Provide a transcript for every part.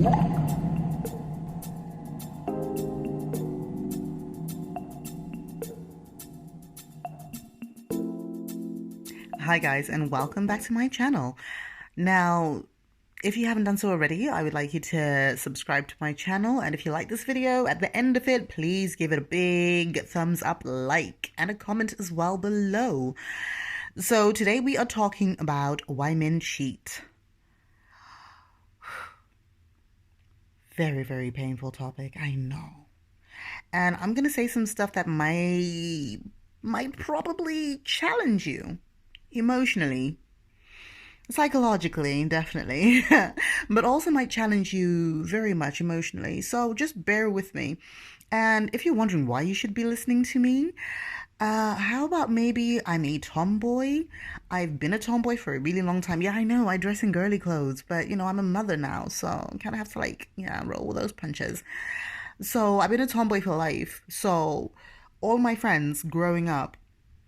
Hi guys, and welcome back to my channel. Now, if you haven't done so already, I would like you to subscribe to my channel, and if you like this video, at the end of it, please give it a big thumbs up, like, and a comment as well below. So today we are talking about why men cheat. Very, very painful topic, I know. And I'm gonna say some stuff that might probably challenge you emotionally, psychologically, definitely, but also might challenge you very much emotionally. So just bear with me. And if you're wondering why you should be listening to me, how about maybe I'm a tomboy? I've been a tomboy for a really long time. Yeah, I know I dress in girly clothes, but I'm a mother now, so I kind of have to roll with those punches. So I've been a tomboy for life. So all my friends growing up,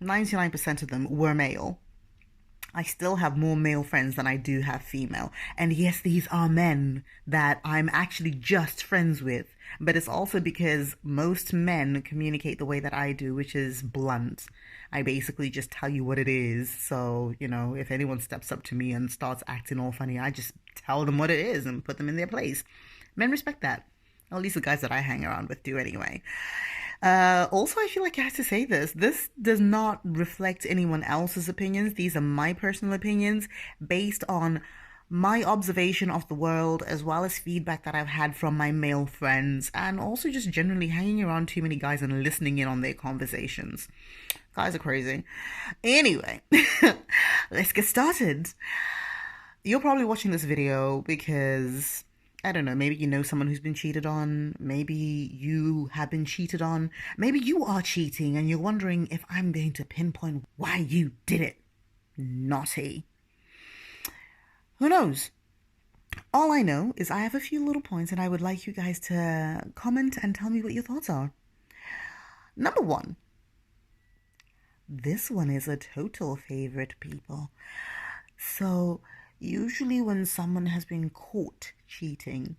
99% of them were male. I still have more male friends than I do have female. And yes, these are men that I'm actually just friends with. But it's also because most men communicate the way that I do, which is blunt. I basically just tell you what it is. So, if anyone steps up to me and starts acting all funny, I just tell them what it is and put them in their place. Men respect that. At least the guys that I hang around with do anyway. Also, I feel like I have to say this. This does not reflect anyone else's opinions. These are my personal opinions based on my observation of the world, as well as feedback that I've had from my male friends, and also just generally hanging around too many guys and listening in on their conversations. Guys are crazy. Anyway, let's get started. You're probably watching this video because I don't know, maybe you know someone who's been cheated on, maybe you have been cheated on, maybe you are cheating and you're wondering if I'm going to pinpoint why you did it. Naughty. Who knows? All I know is I have a few little points and I would like you guys to comment and tell me what your thoughts are. Number one. This one is a total favorite, people. So usually when someone has been caught cheating,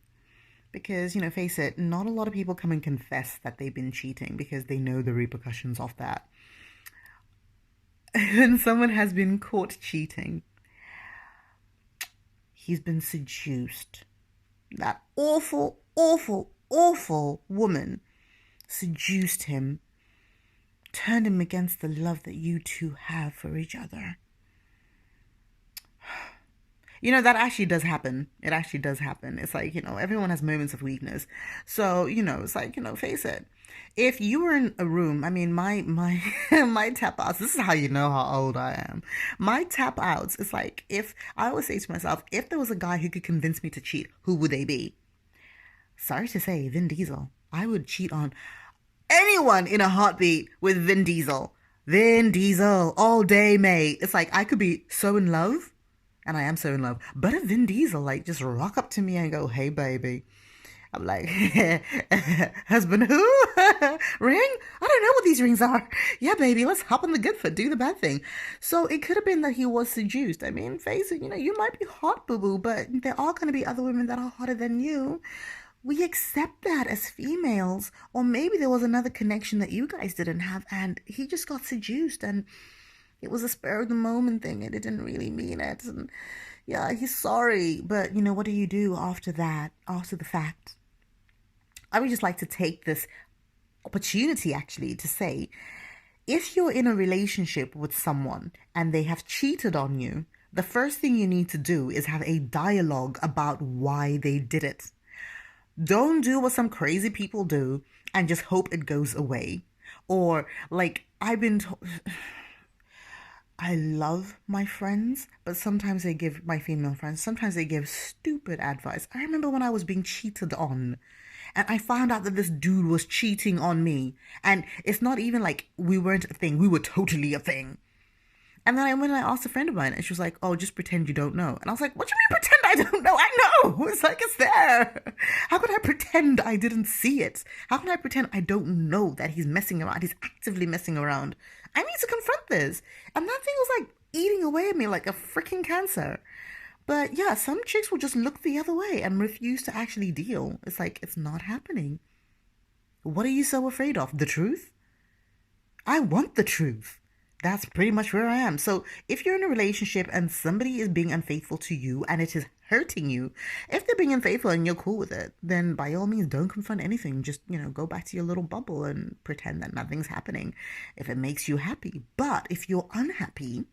because, face it, not a lot of people come and confess that they've been cheating because they know the repercussions of that. When someone has been caught cheating, he's been seduced. That awful, awful, awful woman seduced him, turned him against the love that you two have for each other. That actually does happen. It actually does happen. It's like, everyone has moments of weakness. So, it's like, face it. If you were in a room, I mean, my my tap outs, this is how you know how old I am. My tap outs, it's like, if I always say to myself, if there was a guy who could convince me to cheat, who would they be? Sorry to say, Vin Diesel. I would cheat on anyone in a heartbeat with Vin Diesel. Vin Diesel, all day, mate. It's like, I could be so in love. And I am so in love. But if Vin Diesel, just rock up to me and go, hey, baby. I'm like, husband who? Ring? I don't know what these rings are. Yeah, baby, let's hop on the good foot, do the bad thing. So it could have been that he was seduced. I mean, face it, you might be hot, boo-boo, but there are going to be other women that are hotter than you. We accept that as females. Or maybe there was another connection that you guys didn't have, and he just got seduced, and it was a spur of the moment thing and it didn't really mean it. And yeah, he's sorry. But what do you do after that, after the fact? I would just like to take this opportunity actually to say, if you're in a relationship with someone and they have cheated on you, the first thing you need to do is have a dialogue about why they did it. Don't do what some crazy people do and just hope it goes away. Or I've been told, I love my friends, but sometimes they give, my female friends, sometimes they give stupid advice. I remember when I was being cheated on and I found out that this dude was cheating on me. And it's not even like we weren't a thing. We were totally a thing. And then I went and I asked a friend of mine and she was like, oh, just pretend you don't know. And I was like, what do you mean pretend I don't know? I know. It's like, it's there. How could I pretend I didn't see it? How can I pretend I don't know that he's messing around? He's actively messing around. I need to confront this. And that thing was like eating away at me like a freaking cancer. But yeah, some chicks will just look the other way and refuse to actually deal. It's like, it's not happening. What are you so afraid of? The truth? I want the truth. That's pretty much where I am. So if you're in a relationship and somebody is being unfaithful to you and it is hurting you, if they're being unfaithful and you're cool with it, then by all means don't confront anything. Just, go back to your little bubble and pretend that nothing's happening if it makes you happy. But if you're unhappy,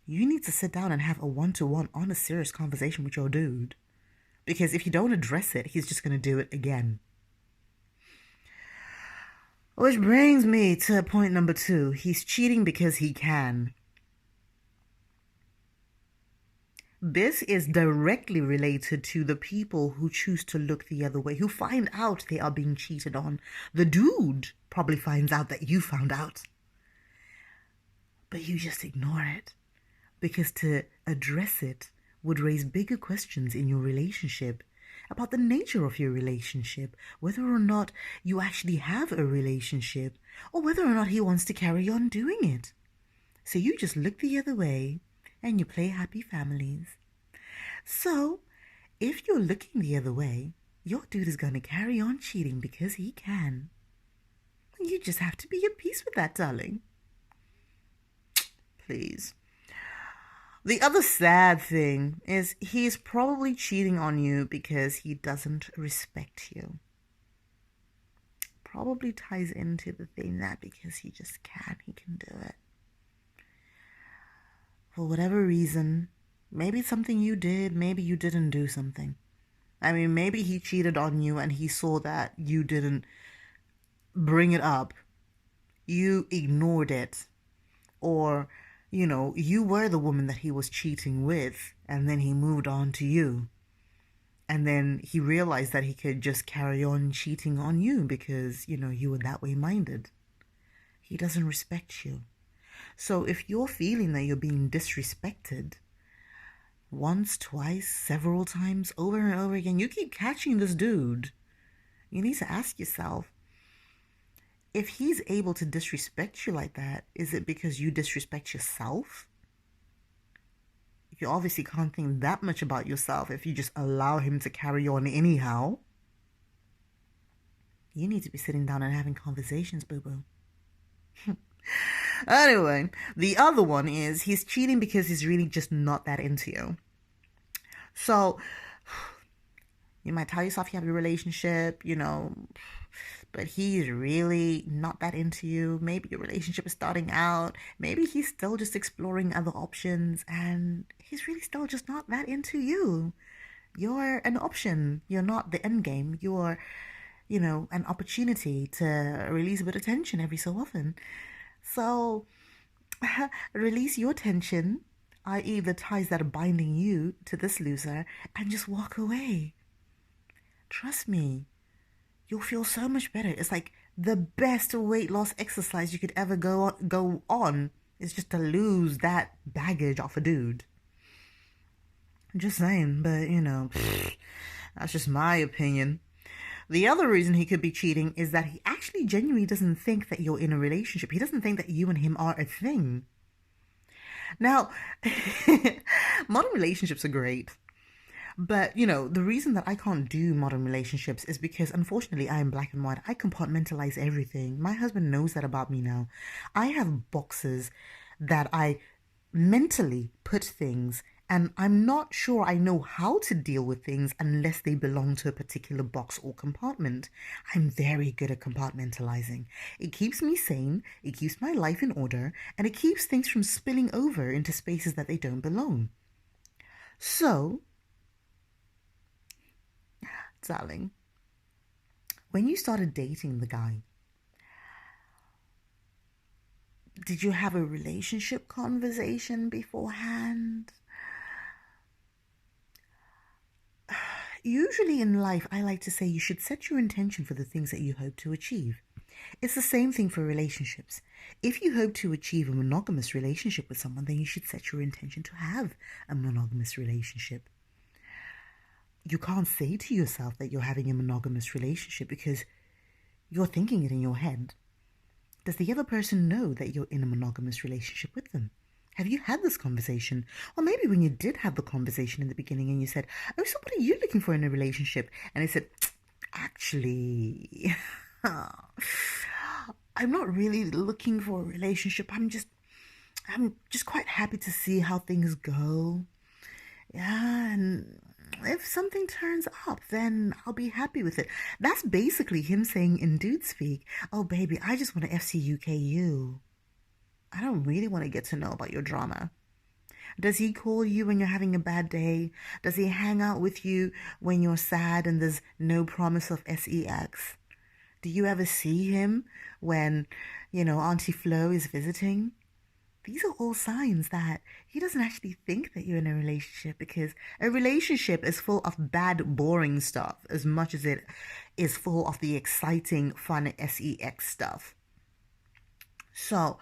you need to sit down and have a one-to-one, honest, serious conversation with your dude. Because if you don't address it, he's just going to do it again. Which brings me to point number 2. He's cheating because he can. This is directly related to the people who choose to look the other way, who find out they are being cheated on. The dude probably finds out that you found out. But you just ignore it. Because to address it would raise bigger questions in your relationship about the nature of your relationship, whether or not you actually have a relationship, or whether or not he wants to carry on doing it. So you just look the other way and you play happy families. So if you're looking the other way, your dude is going to carry on cheating because he can. You just have to be at peace with that, darling. Please. The other sad thing is he's probably cheating on you because he doesn't respect you. Probably ties into the thing that because he just can, he can do it. For whatever reason, maybe it's something you did, maybe you didn't do something. I mean, maybe he cheated on you and he saw that you didn't bring it up. You ignored it. Or you were the woman that he was cheating with, and then he moved on to you. And then he realized that he could just carry on cheating on you because, you were that way minded. He doesn't respect you. So if you're feeling that you're being disrespected once, twice, several times, over and over again, you keep catching this dude, you need to ask yourself, if he's able to disrespect you like that, is it because you disrespect yourself? You obviously can't think that much about yourself if you just allow him to carry on anyhow. You need to be sitting down and having conversations, boo-boo. Anyway, the other one is he's cheating because he's really just not that into you. So you might tell yourself you have a relationship, but he's really not that into you. Maybe your relationship is starting out. Maybe he's still just exploring other options and he's really still just not that into you. You're an option. You're not the end game. You're, an opportunity to release a bit of tension every so often. So release your tension, i.e. the ties that are binding you to this loser, and just walk away. Trust me. You'll feel so much better. It's like the best weight loss exercise you could ever go on is just to lose that baggage off a dude. I'm just saying, but that's just my opinion. The other reason he could be cheating is that he actually genuinely doesn't think that you're in a relationship. He doesn't think that you and him are a thing. Now, modern relationships are great. But, the reason that I can't do modern relationships is because, unfortunately, I am black and white. I compartmentalize everything. My husband knows that about me now. I have boxes that I mentally put things, and I'm not sure I know how to deal with things unless they belong to a particular box or compartment. I'm very good at compartmentalizing. It keeps me sane, it keeps my life in order, and it keeps things from spilling over into spaces that they don't belong. So, darling, when you started dating the guy, did you have a relationship conversation beforehand? Usually in life, I like to say you should set your intention for the things that you hope to achieve. It's the same thing for relationships. If you hope to achieve a monogamous relationship with someone, then you should set your intention to have a monogamous relationship. You can't say to yourself that you're having a monogamous relationship because you're thinking it in your head. Does the other person know that you're in a monogamous relationship with them? Have you had this conversation? Or maybe when you did have the conversation in the beginning and you said, oh, so what are you looking for in a relationship? And they said, actually, I'm not really looking for a relationship. I'm just quite happy to see how things go. Yeah, and if something turns up, then I'll be happy with it. That's basically him saying in dude speak, oh, baby, I just want to FCUKU. I don't really want to get to know about your drama. Does he call you when you're having a bad day? Does he hang out with you when you're sad and there's no promise of sex? Do you ever see him when, Auntie Flo is visiting? These are all signs that he doesn't actually think that you're in a relationship, because a relationship is full of bad, boring stuff as much as it is full of the exciting, fun sex stuff. So,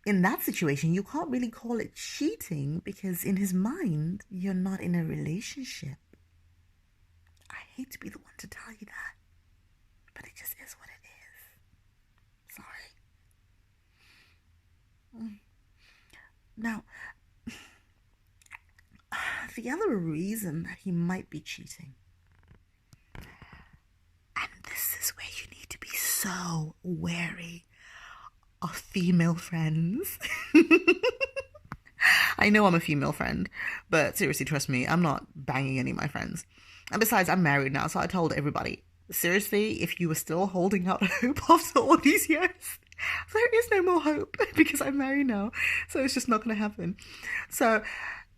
in that situation, you can't really call it cheating because in his mind, you're not in a relationship. I hate to be the one to tell you that, but it just is what it is. Sorry. Now, the other reason that he might be cheating, and this is where you need to be so wary of female friends. I know I'm a female friend, but seriously, trust me, I'm not banging any of my friends. And besides, I'm married now, so I told everybody, seriously, if you were still holding out hope after all these years, there is no more hope because I'm married now. So it's just not going to happen. So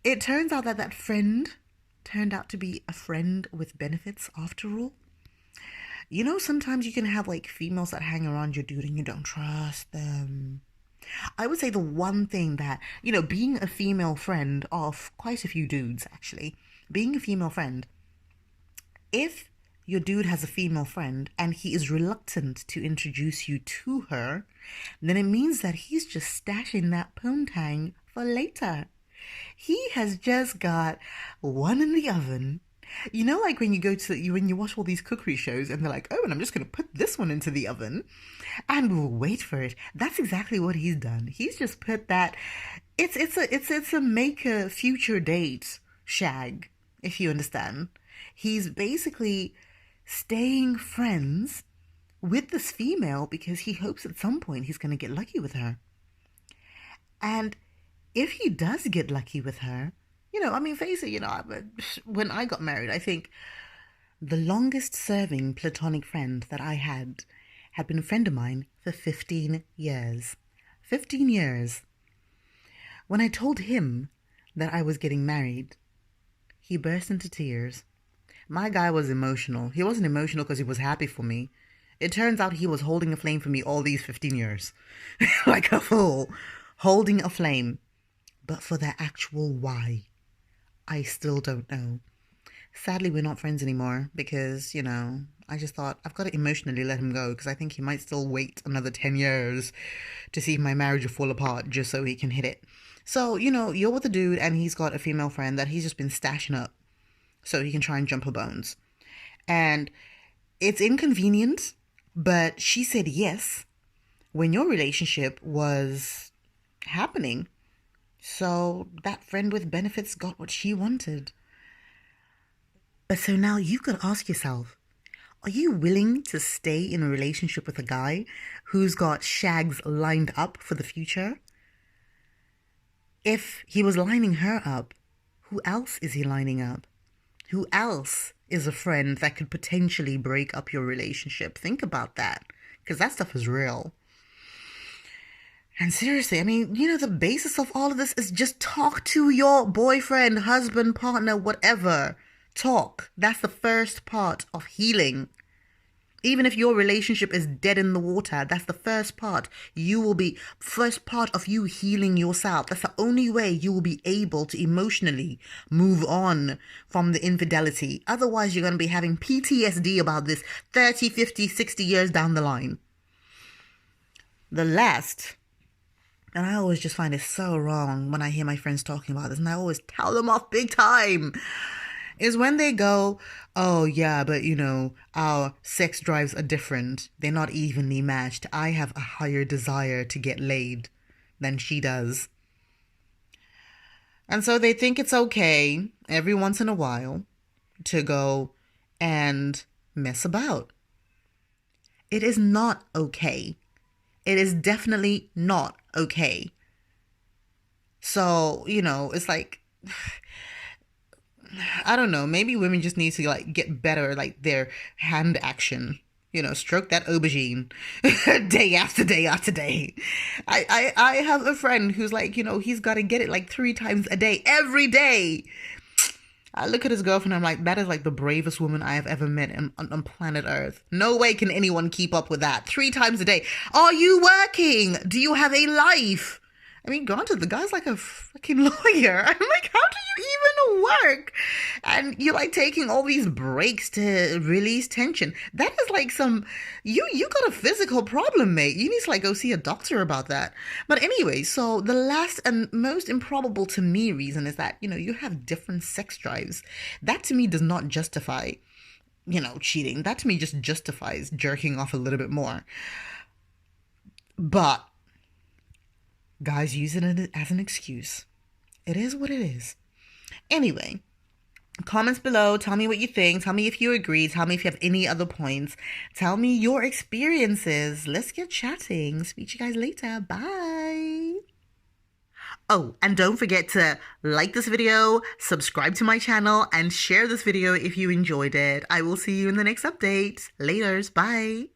it turns out that that friend turned out to be a friend with benefits after all. Sometimes you can have like females that hang around your dude and you don't trust them. I would say the one thing that, being a female friend of quite a few dudes, actually, being a female friend, if your dude has a female friend and he is reluctant to introduce you to her, then it means that he's just stashing that poontang for later. He has just got one in the oven. Like when you watch all these cookery shows and they're like, oh, and I'm just going to put this one into the oven and we'll wait for it. That's exactly what he's done. He's just put that. It's a make a future date shag, if you understand. He's basically staying friends with this female because he hopes at some point he's going to get lucky with her. And if he does get lucky with her, face it, when I got married, I think the longest serving platonic friend that I had been a friend of mine for 15 years. 15 years. When I told him that I was getting married, he burst into tears. My guy was emotional. He wasn't emotional because he was happy for me. It turns out he was holding a flame for me all these 15 years. Like a fool. Holding a flame. But for the actual why, I still don't know. Sadly, we're not friends anymore because, I just thought I've got to emotionally let him go because I think he might still wait another 10 years to see if my marriage will fall apart just so he can hit it. So, you're with a dude and he's got a female friend that he's just been stashing up so he can try and jump her bones. And it's inconvenient, but she said yes when your relationship was happening. So that friend with benefits got what she wanted. But so now you've got to ask yourself, are you willing to stay in a relationship with a guy who's got shags lined up for the future? If he was lining her up, who else is he lining up? Who else is a friend that could potentially break up your relationship? Think about that, because that stuff is real. And seriously, the basis of all of this is just talk to your boyfriend, husband, partner, whatever. Talk. That's the first part of healing. Even if your relationship is dead in the water, that's the first part. First part of you healing yourself. That's the only way you will be able to emotionally move on from the infidelity. Otherwise, you're going to be having PTSD about this 30, 50, 60 years down the line. The last, and I always just find it so wrong when I hear my friends talking about this, and I always tell them off big time, is when they go, oh yeah, but our sex drives are different. They're not evenly matched. I have a higher desire to get laid than she does. And so they think it's okay every once in a while to go and mess about. It is not okay. It is definitely not okay. So, it's like, I don't know, maybe women just need to like get better, like their hand action. Stroke that aubergine day after day after day. I have a friend who's like, he's got to get it like 3 times a day, every day. I look at his girlfriend, I'm like, that is like the bravest woman I have ever met on planet Earth. No way can anyone keep up with that. 3 times a day. Are you working? Do you have a life? I mean, granted, the guy's like a freaking lawyer. I'm like, how do you even work? And you're like taking all these breaks to release tension. That is like you got a physical problem, mate. You need to like go see a doctor about that. But anyway, so the last and most improbable to me reason is that, you have different sex drives. That to me does not justify, cheating. That to me just justifies jerking off a little bit more. But guys use it as an excuse. It is what it is. Anyway, comments below. Tell me what you think. Tell me if you agree. Tell me if you have any other points. Tell me your experiences. Let's get chatting. Speak to you guys later. Bye. Oh, and don't forget to like this video, subscribe to my channel, and share this video if you enjoyed it. I will see you in the next update. Laters. Bye.